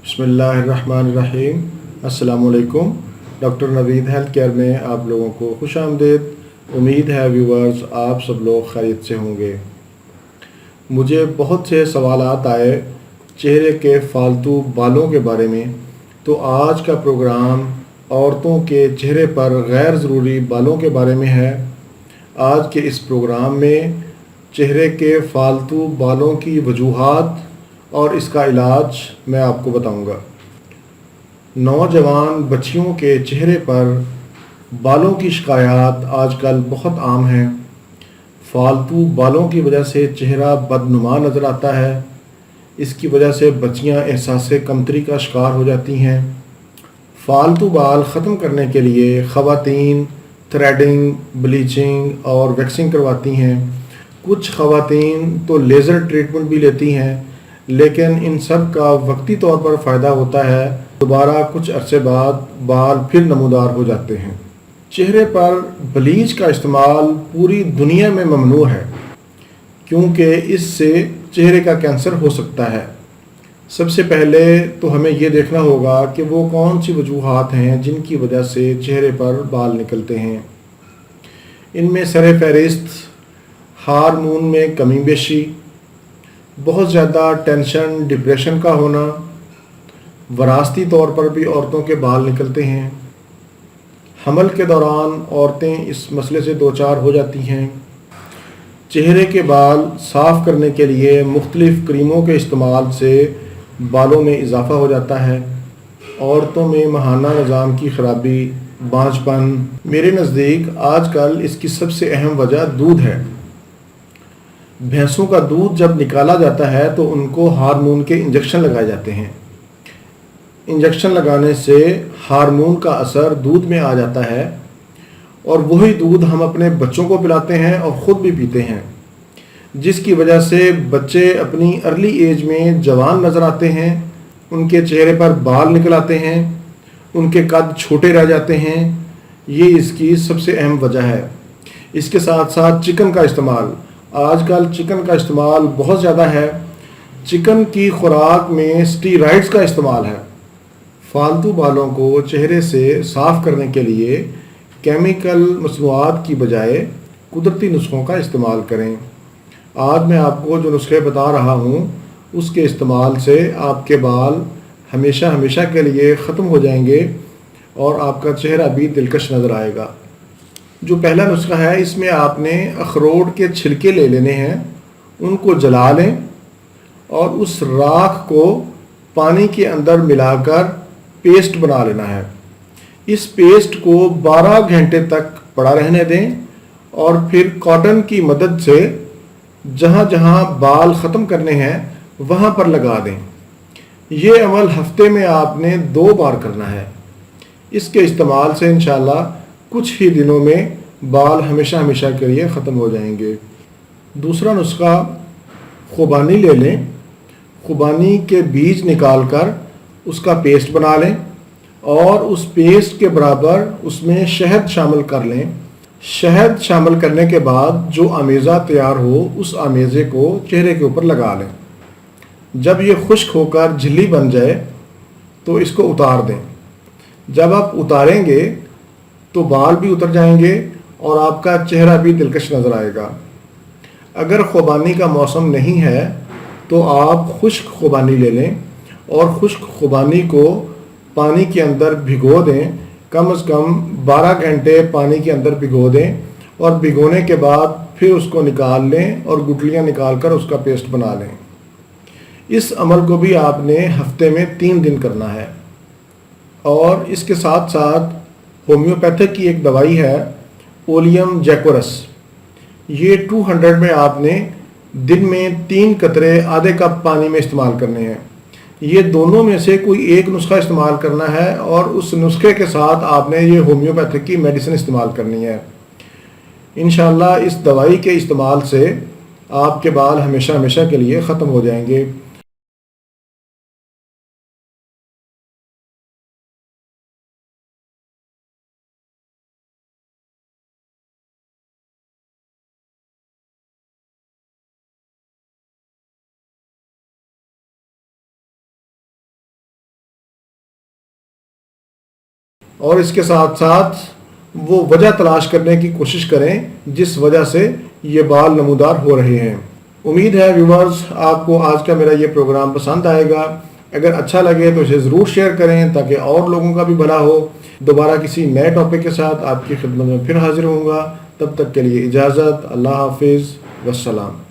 بسم اللہ الرحمن الرحیم۔ السلام علیکم۔ ڈاکٹر نوید ہیلتھ کیئر میں آپ لوگوں کو خوش آمدید۔ امید ہے ویورز آپ سب لوگ خیریت سے ہوں گے۔ مجھے بہت سے سوالات آئے چہرے کے فالتو بالوں کے بارے میں، تو آج کا پروگرام عورتوں کے چہرے پر غیر ضروری بالوں کے بارے میں ہے۔ آج کے اس پروگرام میں چہرے کے فالتو بالوں کی وجوہات اور اس کا علاج میں آپ کو بتاؤں گا۔ نوجوان بچیوں کے چہرے پر بالوں کی شکایات آج کل بہت عام ہیں۔ فالتو بالوں کی وجہ سے چہرہ بدنما نظر آتا ہے۔ اس کی وجہ سے بچیاں احساس کمتری کا شکار ہو جاتی ہیں۔ فالتو بال ختم کرنے کے لیے خواتین تھریڈنگ، بلیچنگ اور ویکسنگ کرواتی ہیں۔ کچھ خواتین تو لیزر ٹریٹمنٹ بھی لیتی ہیں، لیکن ان سب کا وقتی طور پر فائدہ ہوتا ہے، دوبارہ کچھ عرصے بعد بال پھر نمودار ہو جاتے ہیں۔ چہرے پر بلیچ کا استعمال پوری دنیا میں ممنوع ہے، کیونکہ اس سے چہرے کا کینسر ہو سکتا ہے۔ سب سے پہلے تو ہمیں یہ دیکھنا ہوگا کہ وہ کون سی وجوہات ہیں جن کی وجہ سے چہرے پر بال نکلتے ہیں۔ ان میں سر فہرست ہارمون میں کمی بیشی، بہت زیادہ ٹینشن ڈپریشن کا ہونا، وراثتی طور پر بھی عورتوں کے بال نکلتے ہیں۔ حمل کے دوران عورتیں اس مسئلے سے دوچار ہو جاتی ہیں۔ چہرے کے بال صاف کرنے کے لیے مختلف کریموں کے استعمال سے بالوں میں اضافہ ہو جاتا ہے۔ عورتوں میں ماہانہ نظام کی خرابی، بانجھ پن، میرے نزدیک آج کل اس کی سب سے اہم وجہ دودھ ہے۔ بھینسوں کا دودھ جب نکالا جاتا ہے تو ان کو ہارمون کے انجیکشن لگائے جاتے ہیں۔ انجیکشن لگانے سے ہارمون کا اثر دودھ میں آ جاتا ہے، اور وہی دودھ ہم اپنے بچوں کو پلاتے ہیں اور خود بھی پیتے ہیں، جس کی وجہ سے بچے اپنی ارلی ایج میں جوان نظر آتے ہیں، ان کے چہرے پر بال نکل آتے ہیں، ان کے قد چھوٹے رہ جاتے ہیں۔ یہ اس کی سب سے اہم وجہ ہے۔ اس کے ساتھ ساتھ چکن کا استعمال، آج کل چکن کا استعمال بہت زیادہ ہے۔ چکن کی خوراک میں اسٹیرائڈز کا استعمال ہے۔ فالتو بالوں کو چہرے سے صاف کرنے کے لیے کیمیکل مصنوعات کی بجائے قدرتی نسخوں کا استعمال کریں۔ آج میں آپ کو جو نسخے بتا رہا ہوں، اس کے استعمال سے آپ کے بال ہمیشہ ہمیشہ کے لیے ختم ہو جائیں گے، اور آپ کا چہرہ بھی دلکش نظر آئے گا۔ جو پہلا نسخہ ہے، اس میں آپ نے اخروٹ کے چھلکے لے لینے ہیں، ان کو جلا لیں اور اس راکھ کو پانی کے اندر ملا کر پیسٹ بنا لینا ہے۔ اس پیسٹ کو 12 گھنٹے تک پڑا رہنے دیں، اور پھر کاٹن کی مدد سے جہاں جہاں بال ختم کرنے ہیں وہاں پر لگا دیں۔ یہ عمل ہفتے میں آپ نے 2 بار کرنا ہے۔ اس کے استعمال سے انشاءاللہ کچھ ہی دنوں میں بال ہمیشہ ہمیشہ کے لیے ختم ہو جائیں گے۔ دوسرا نسخہ، خوبانی لے لیں، خوبانی کے بیج نکال کر اس کا پیسٹ بنا لیں، اور اس پیسٹ کے برابر اس میں شہد شامل کر لیں۔ شہد شامل کرنے کے بعد جو آمیزہ تیار ہو، اس آمیزے کو چہرے کے اوپر لگا لیں۔ جب یہ خشک ہو کر جھلی بن جائے تو اس کو اتار دیں۔ جب آپ اتاریں گے تو بال بھی اتر جائیں گے اور آپ کا چہرہ بھی دلکش نظر آئے گا۔ اگر خوبانی کا موسم نہیں ہے تو آپ خشک خوبانی لے لیں، اور خشک خوبانی کو پانی کے اندر بھگو دیں، کم از کم 12 گھنٹے پانی کے اندر بھگو دیں، اور بھگونے کے بعد پھر اس کو نکال لیں اور گٹلیاں نکال کر اس کا پیسٹ بنا لیں۔ اس عمل کو بھی آپ نے ہفتے میں 3 دن کرنا ہے۔ اور اس کے ساتھ ساتھ ہومیوپیتھک کی ایک دوائی ہے، اولیم جیکورس۔ یہ 200 میں آپ نے دن میں 3 قطرے آدھے کپ پانی میں استعمال کرنے ہیں۔ یہ دونوں میں سے کوئی ایک نسخہ استعمال کرنا ہے، اور اس نسخے کے ساتھ آپ نے یہ ہومیوپیتھک کی میڈیسن استعمال کرنی ہے۔ انشاءاللہ اس دوائی کے استعمال سے آپ کے بال ہمیشہ ہمیشہ کے لیے ختم ہو جائیں گے۔ اور اس کے ساتھ ساتھ وہ وجہ تلاش کرنے کی کوشش کریں جس وجہ سے یہ بال نمودار ہو رہے ہیں۔ امید ہے ویورز آپ کو آج کا میرا یہ پروگرام پسند آئے گا۔ اگر اچھا لگے تو اسے ضرور شیئر کریں تاکہ اور لوگوں کا بھی بھلا ہو۔ دوبارہ کسی نئے ٹاپک کے ساتھ آپ کی خدمت میں پھر حاضر ہوں گا۔ تب تک کے لیے اجازت، اللہ حافظ، والسلام۔